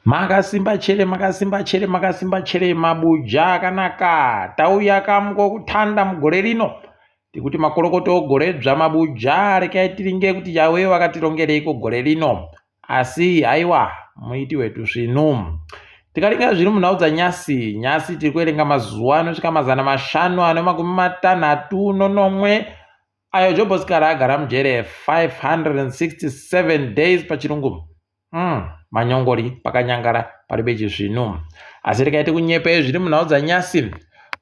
Makasimba chere mabuja akanaka. Tauya kamwe kutanda mugore rino. Tikuti makorokoto gore dzva mabuja rekai tiringe kuti yawe wakatirongereiko gore rino. Asi aiwa muiti wetu zvinu. Tikaringa zviri munhau dzanyasi, nyasi tiri kuerenga mazuva anosvika 556 ayo Jobosikara agara mujere 567 days pachirungu. Manyongori pakanyangara paribe chizvinu. Asi rikaite kunyepa zviri munhau dzanyasi,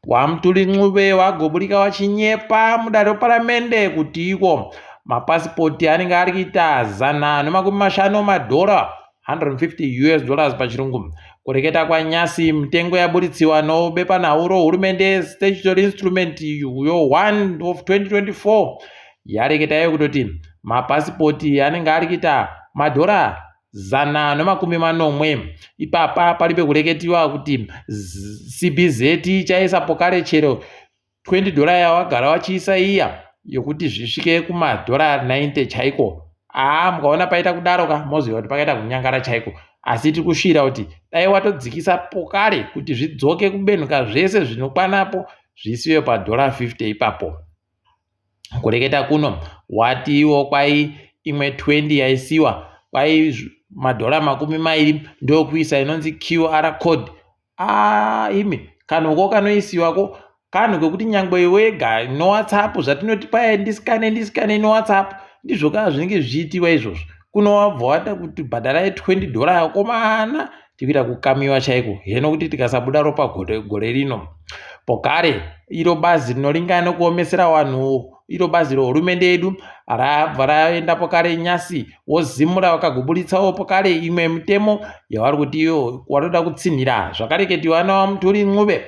waMthuli Ncube wagoburika wachinyepa mudare reparamende kuti iko mapasipoti anenge ari kuita $150 $150 pachirungu. Kureketa kwanyasi mitengo yaburitsiwa nobepa nauro hurumende statutory instrument yo 1 of 2024 yareketayo kutoti mapasipoti anenge ari kuita $140 ipapa paribe kureketiwa kuti CBZ chaisa pokare chero $20 yawagara wachiisa iya yokuti zvisvike $90 chaiko. Mukaona paita kudaroka moziva kuti pakaita kunyangara chaiko. Asi tiri kushira kuti dai watodzikisa pokare kuti zvidzoke kubenuka zvese zvinokwanapo zvisiwe $50 ipapo. Kureketa kuno watiwo kwai imwe 20 yaisiwa kwai $20 ndokuisa inonzi QR code. Imi kanhuko kanoisiwako kanhu kekuti nyangwe iwega no WhatsApp zvatinoti paya ndisikane no WhatsApp ndizvo kana zvinenge zviitiwa izvozvo. Kunobva wata kuti bhadharai $20 yakomana tikuita kukamiwa chaiko. Heno kuti tikasabuda ropa gore rino pokare iro bazi rinoringana kuomesera vanhu, iro bazi rehurumende yedu rabva raenda pokare nyasi woZimra wakagoburitsawo pokare imwe mitemo yavari kuti iyo watoda kutsinhira zvakareketiwa naMthuli Ncube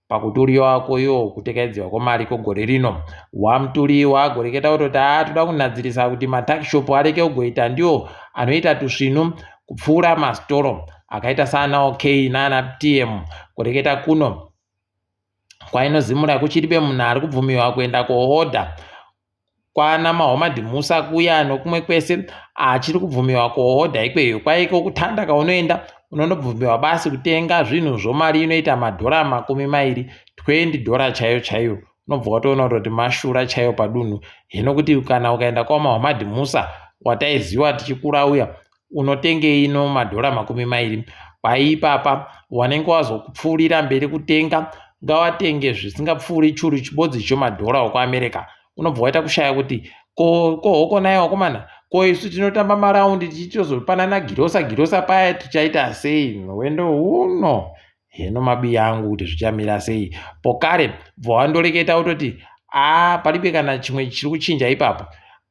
pakutoriwa kwayo kutekedzwa kwemari kogore rino. waMthuli wagoreketa kuti toda kunadzirisa kuti maTuckshop areke kugoita ndiwo anoita tusvinu kupfuura masitoro akaita sana OK nana TM. Kureketa kuno kwainozimura kuchiribe munhu ari kubvumiwa kuenda kohodha kwana mahomadhimusa kuya nokumwe kwese achiri kubvumiwa kohodha ikweyo. Kwaiko kutanda kaunoenda unondobvumiwa basi kutenga zvinhu zvomari inoita $20 $20 chaiyo. Unobva watoona kuti mashura chaiyo padunhu. Hino kuti kana ukaenda kwamahomadhimusa wataiziwa tichikura uya unotenge ino $20 paipapa wanenge wazokupfuurira mberi kutenga ngawatenge zvisingapfuuri churu chibodzi $1 wekuAmerica. Unobva waita kushaya kuti kohoko nayo wakomana ko isu tinotamba maraundi tichitozopanana girosa paya tichaita sei wendo uno. Heno mabi yangu kuti zvichamira sei. Pokare bvawandoreketa utoti paribe kana chimwe chiri kuchinja ipapo.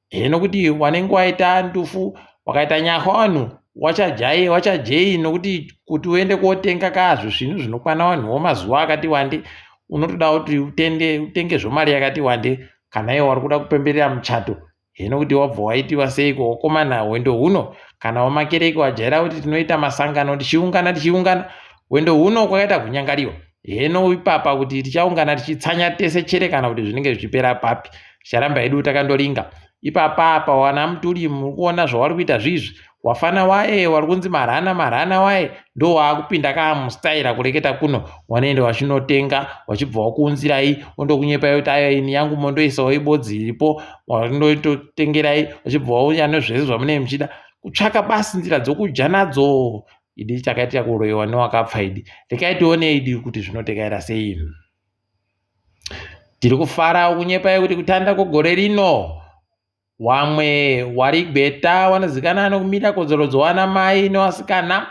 Heno kuti wanenge waita ndufu wakaita nyahwanhu wachajei nokuti kuti uende kotenga kazvo zvinhu zvinokwana vanhuwo mazuva akati wande unotoda kuti utenge zvomari yakati wande kana iwo wari kuda kupemberera muchato. Heno kuti wabva waitiwa seiko wokomana wendo huno kana wamakereke wajaira kuti tinoita masangano tichiungana wendo huno kwakaita kunyangariwa. Heno ipapa kuti tichaungana tichitsanya tese chere kana kuti zvinenge zvichipera papi charamba edu takandoringa ipapa wanaMthuli muri kuona zvavari kuita zvizvi. Wafana waye wari kunzi marana waye ndo waakupinda kamustaira kureketa kuno wanoenda wachinotenga wachibva wakuunzirai ondokunyepai kuti ayo ini yangu mondoisawo ibodzi iripo wandoitotengerai wachibva wauya nezvese zvamunenge muchida kutsvaka basi nzira dzokudya nadzo. Idi chakaita kuroyiwa newakapfa idi rekaitione idi kuti zvinotekaira sei. Tiri kufara kunyepai kuti kutanda kogore rino wamwe wari gbeta wanozikana nokumira kodzero dzowana mai newasikana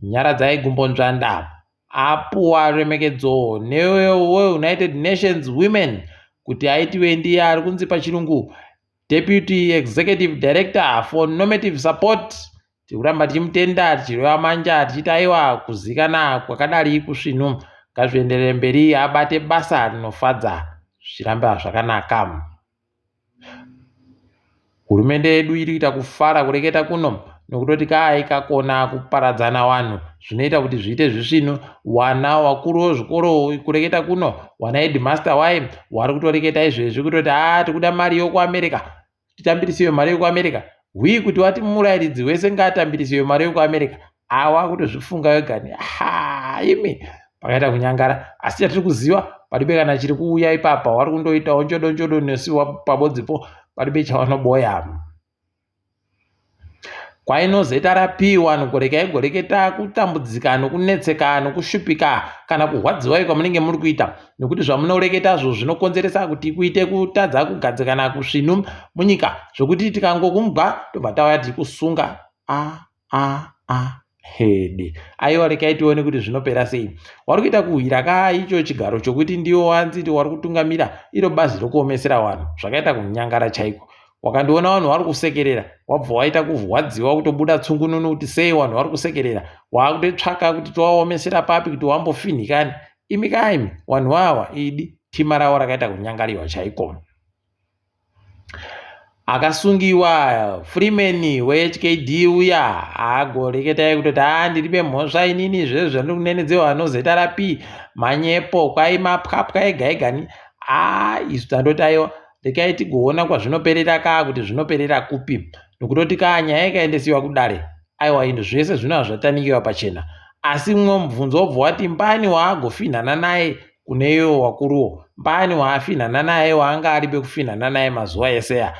nyara dzaigumbonzvanda apuwa remekedzo United Nations Women kuti aitiwe ndiye ari kunzi pachirungu Deputy Executive Director for Normative Support. Tikuramba tichimutenda tichireva manja tichiti aiwa kuzikana kwakadari kusvinu ngazvienderere mberi abate basa rinofadza zviramba zvakanaka. Hurumende yedu iri kuita kufara kureketa kuno nokutoti ikakona kuparadzana vanhu zvinoita kuti zviite zvisvinu. Wana wakuru wezvikoro kureketa kuno wana headmaster waye wari kutoreketa izvezvi kutoti tikuda mari yokuAmerica titambirisiwe mari yokuAmerica. Kuti wati murairidzi wese ngaatambirisiwe mari yokuAmerica awa kutozvifunga wega ni imi pakaita kunyangara, asi chatiri kuziva palibe kana chiri kuuya ipapa, wari kundoitawo njodo nesiwa pabodzipo, palibe chawanoboya. Kwainozoita rapiwa nokureketa kutambudzika nokunetseka nokushupika kana kurwadziwa kwamunenge muri kuita, nokuti zvamunoreketazvo zvinokonzeresa kuti kuite kutadza kugadzikana kusvinu munyika, zvokuti tikangokumbwa tobva tauya tichikusunga. Hede aiwa, rekai tione kuti zvinopera sei. Wari kuita kuhwira icho chigaro chokuti ndiwo wanzi wari kutungamira iro bazi rokuomesera vanhu, zvakaita kunyangara chaiko. Wakandiona vanhu vari kusekerera, wabva waita kurwadziwa kutobuda tsungununu kuti sei vanhu vari kusekerera, wakutotsvaka kuti tovaomesera papi kuti wambofinhikani. Imi kaimi vanhu ava idi tima ravo rakaita kunyangariwa chaiko. Akasungiwa Freeman weHKD uya agoreketai kutoti ndiribe mhosva inini zvezvo zvandiri kunenedzewa vanozeta rapi manyepo kwai mapwapwa ega isu tandotaiwa. Rekai tigoona kwazvinoperera kuti zvinoperera kupi, nokutoti nyaya ikaendesiwa kudare, aiwa indu zvese zvino zvatanikiwa pachena. Asi mumwe mubvunzo wobva wati mbani waagofinhana naye kuneyo wakuruwo, mbani waafinhana naye waanga aribe kufinhana naye mazuva eseya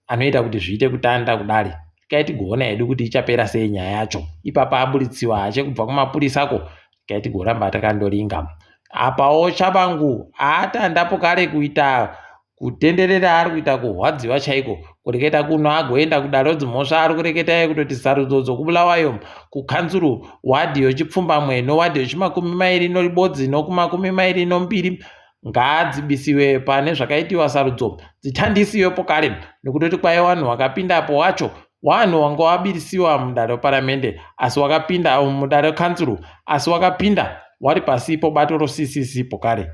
anoita kuti zviite kutanda kudare. Rekai tigoona hedu kuti ichapera sei nyaya yacho. Ipapa aburitsiwa hache kubva kumapurisako, rekai tigoramba takandoringa. Apawo chabangu atandapo kare kuita kutenderera, ari kuita kurwadziwa chaiko, kureketa kuno agoenda kudaro dzimhosva ari kureketa kutoti sarudzo dzokubulawayo kukanzuru wadhi yochipfumbamwe nowadhi yochimakumi noribodzi nokumakumi nombiri ngaadzibisiwe pane zvakaitiwa sarudzo dzitandisiwepo kare, nokutoti kwai wanhu wakapindapo wacho wanhu wanga wabirisiwa mudare paramende, asi wakapinda mudare kanzuru, asi wakapinda wari pasipo bato rosisisipo kare.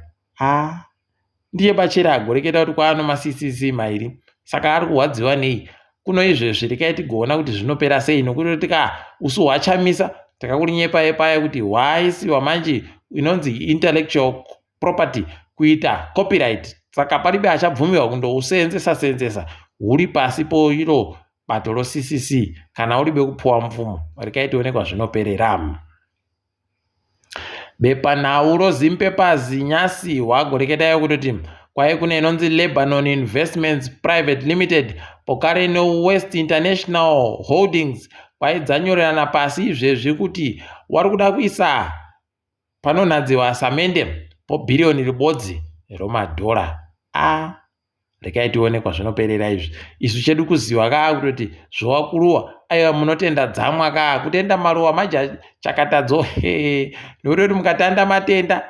Ndiye bachera agoreketa kuti kwaano masisisi mairi, saka ari kurwadziwa nei kuno izvezvi. Rekai tigoona kuti zvinopera sei, nokuti usu hwachamisa takakurinyepa paya kuti hwaisiwa manje inonzi intellectual property kuita copyright, saka palibe achabvumiwa kundousenzesa huri pasi po iro bato roCCC kana uribe kupuwa mvumo. Rekai tione kwazvinoperera. Bepanhau rozimpepas nyasi wagoreketayo kutoti kwai kune inonzi Lebanon Investments Private Limited pokare noWest International Holdings kwai dzanyorerana pasi izvezvi kuti wari kuda kuisa panonhadziwa samende pobhiriyoni ribodzi romadhora. Rekai tione kwazvinoperera izvi. Isu chedu kuziva kutoti zvowakuruwa aiwa munotenda dzamwa kutenda maruwa maja chakatadzo nokutoti mukatanda matenda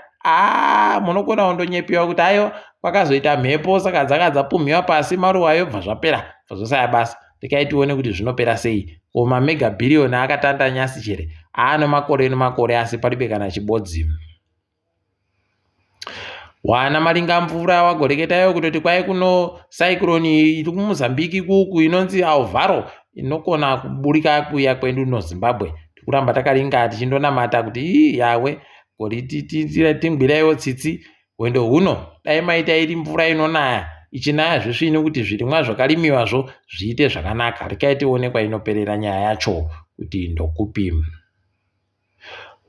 munokona kundonyepiwa kuti aiwa kwakazoita mhepo saka dzaka dzapumhiwa pasi maruwa yobva zvapera zvozosaya basa. Rekai tione kuti zvinopera sei. Koma mega bhiriyoni akatanda nyasi chere nomakore asi palibe kana chibodzi. Wana malinga mvura wagoreketayo kutoti kwai kuno cyclone iri kuMozambique kuku inonzi Alvaro inokona kuburika kuya kwedu noZimbabwe. Tikuramba takaringa tichindonamata kuti yawe gori tingwiraiwo tsitsi wendo huno dai maita iri mvura inonaya ichinaya zvisvini kuti zvirimwa zvakarimiwazvo zviite zvakanaka. Rekai tione kwainoperera nyaya yacho kuti ndokupi.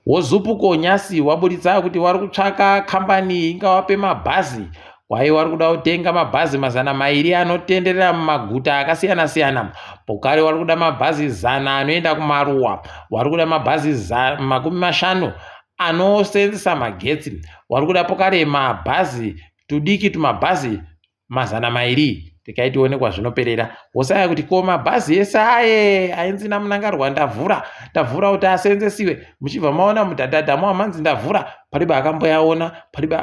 Wozupuko nyasi waburitsa kuti wari kutsvaka kambani ingawape mabhazi, wai wari kuda kutenga mabhazi 200 anotenderera mumaguta akasiyana-siyana. Pokare wari kuda mabhazi 100 anoenda kumaruwa, wari kuda mabhazi 50 anosenzesa magetsi, wari kuda pokare mabhazi tudiki tumabhazi 200. Rekai tione kwazvinoperera. Wosaya kuti ko mabhazi ese ainzi namunangarwa ndavhura kuti asenzesiwe, muchibva maona mudhadhadhamo amanzi ndavhura palibe akamboyaona palibe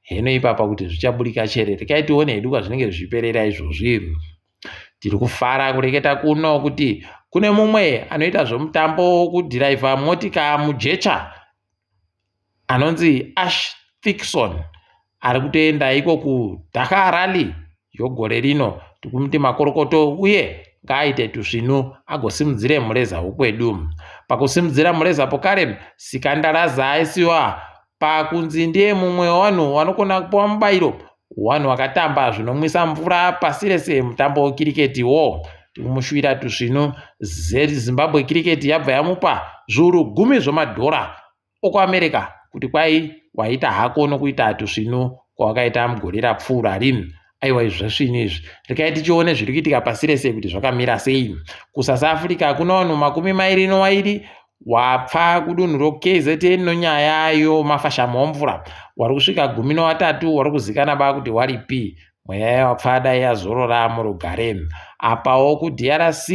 heno ipapa kuti zvichaburika chere. Rekai tione hedu kwazvinenge zvichiperera izvozvi. Tiri kufara kureketa kuno kuti kune mumwe anoita zvomutambo wokudhiraivha motika mujecha anonzi Ash Thickson ari kutoenda iko kuDakar Rally yogore rino. Tikumuti makorokoto uye ngaaite tuzvinu agosimudzire mureza wekwedu. Pakusimudzira mureza pokare sikandaraza aisiwa pakunzi ndiye mumwe wanhu wanokona kupuwa mubayiro, wanhu wakatamba zvinomwisa mvura pasi rese mutambo wekiriketiwo. tikumushuvira tusvinu Zimbabwe cricket yabva yamupa zviuru 10 zvemadhora okuAmerica kuti kwai waita hako nokuita tusvinu kwawakaita mugore rapfuura rino. Aiwa izvesvino izvi rekai tichione zviri kuitika pasi rese kuti zvakamira sei. kuSouth Africa kuna vanhu 22 wapfa kudunhu roKZN nonyaya yomafashamo omvura. Wari kusvika 13 wari kuzikana baa kuti waripi. Mweya wapfa dai yazorora murugare. Apawo kuDRC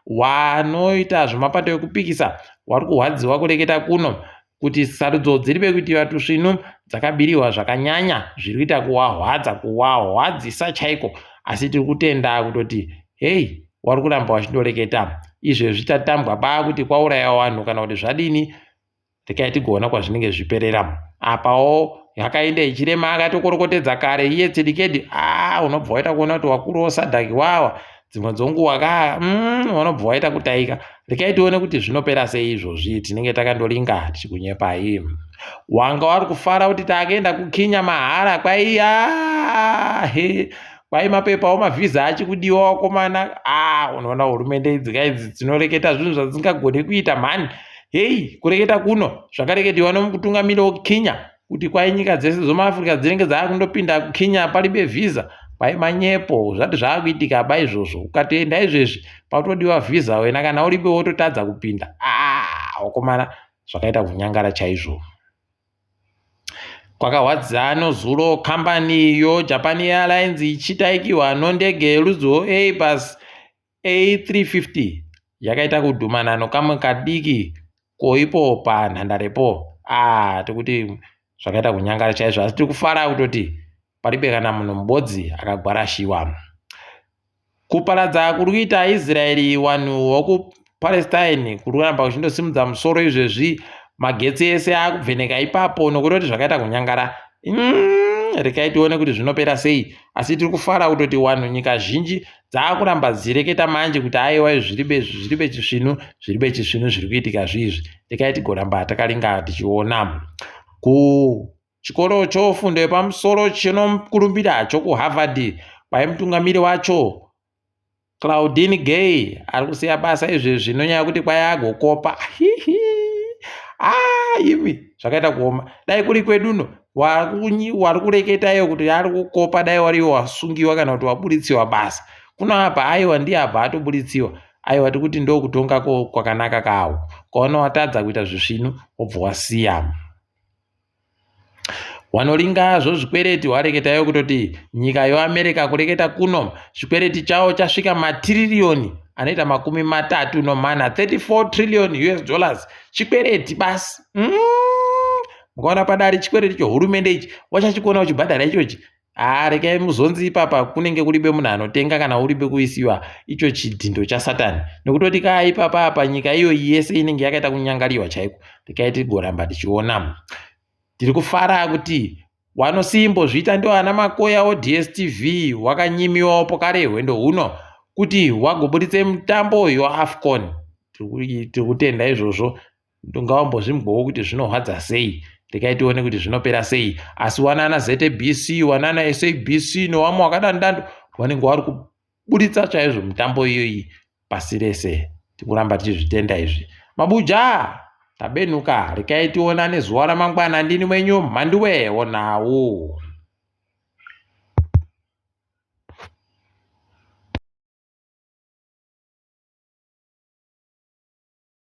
wanoita zvemapato ekupikisa wari kuhwadziwa kureketa kuno kuti sarudzo dziri pekuti vatusvinu dzakabiriwa zvakanyanya zviri kuita kuwahwadzisa chaiko, asi tiri kutenda kutoti hei wari kuramba wachindoreketa izvezvi tatambwa baa kuti kwaurayiwa vanhu kana kuti zvadini. Rekai tigoona kwazvinenge zviperera. Apawo yakaenda ichirema akatokorokotedza kare iye tsirikedi unobva waita kuona kuti wakuru osadhaki wawa dzimwe dzonguwa unobva waita kutaika. Rekai tione kuti zvinopera sei izvozvi, tinenge takandolinga tichikunyepai. Wanga wari kufara kuti taakaenda kuKenya mahara kwai mapepa omavhiza achikudiwa wakomana. Unoona hurumende idzi dzinoreketa zvinhu zvadzingagone kuita mhani. Hei kureketa kuno zvakareketiwa nomutungamiri weKenya kuti kwai nyika dzese dzomuAfrica dzinenge dzaakundopinda kuKenya palibe vhiza. Kwai manyepo zvati zvaakuitika ba izvozvo. Ukatoenda izvezvi patodiwa vhiza wena kana uribe wototadza kupinda. Wakomana zvakaita kunyangara chaizvo. Kwakahwadzano zuro kambani yoJapan Airlines ichitaikiwa nondege yerudzi rweAirbus A350 yakaita kudhumana nokamwe kadiki koipo panhandarepo. Tikuti zvakaita kunyangara chaizvo, asi tiri kufara kutoti paribe kana munhu mubodzi akagwarashiwa. Kuparadza kuri kuita Israeri vanhu vokuPalestine kuri kuramba kuchindosimudza musoro izvezvi. Magetsi ese akubveneka ipapo nokuti zvakaita kunyangara. Rekai tione kuti zvinopera sei, asi tiri kufara kutoti vanhu nyika zhinji dzaakuramba dzireketa manje kuti aiwa zviribe chisvinu zviri kuitika zvizvi. Rekai tigoramba takalinga tichiona. Kuchikoro chofundo yepamusoro chinokurumbira chokuHarvard pai mutungamiri wacho Claudine Gay ari kusiya basa izvezvi nonyaya yekuti kwai agokopa. Imi zvakaita kuoma. Dai kuri kweduno wari kureketayo kuti ari kukopa dai wariwo wasungiwa kana kuti wabuditsiwa basa. Kuna apa aiwa ndiye abva atobuditsiwa. Aiwa tikuti ndokutonga kwakanaka kawo. Kwaona watadza kuita zvisvinu wobva wasiya. Wanolinga zvikwereti wareketayo kutoti nyika yoAmerica kureketa kuno chikwereti chawo chasvika matiririoni anoita 34 trillion US dollars. Chikwereti basi. Mukaona padare chikwereti chohurumende ichi wachachikona uchibhadhara ichochi. Rekai muzonzi ipapa kunenge kuribe munhu anotenga kana uribe kuisiwa icho chidhindo chaSatani. Nekutoti kaa ipapa apa nyika iyo yese inenge yakaita kunyangariwa chaiko. Rekai tigoramba tichiona. Tiri kufara kuti wanosimbozviita ndio ana makoya oDSTV wakanyimiwawo pokare hwendo huno kuti wagobuditse mutambo yoAFCON. Tiri kutenda izvozvo. Ngawambozvimbowo kuti zvinohwadza sei. Rekai tione kuti zvinopera sei. Asi wanana ZBC, wanana SABC nowamwe wakadandando vanenge vari kubuditsa chaizvo mutambo iyoyi pasi rese. Tikuramba tichizvitenda izvi. Mabuja tabenuka. Rekai tiona nezuva ramangwana. Ndini mwenyu Mhanduwe Wenhau.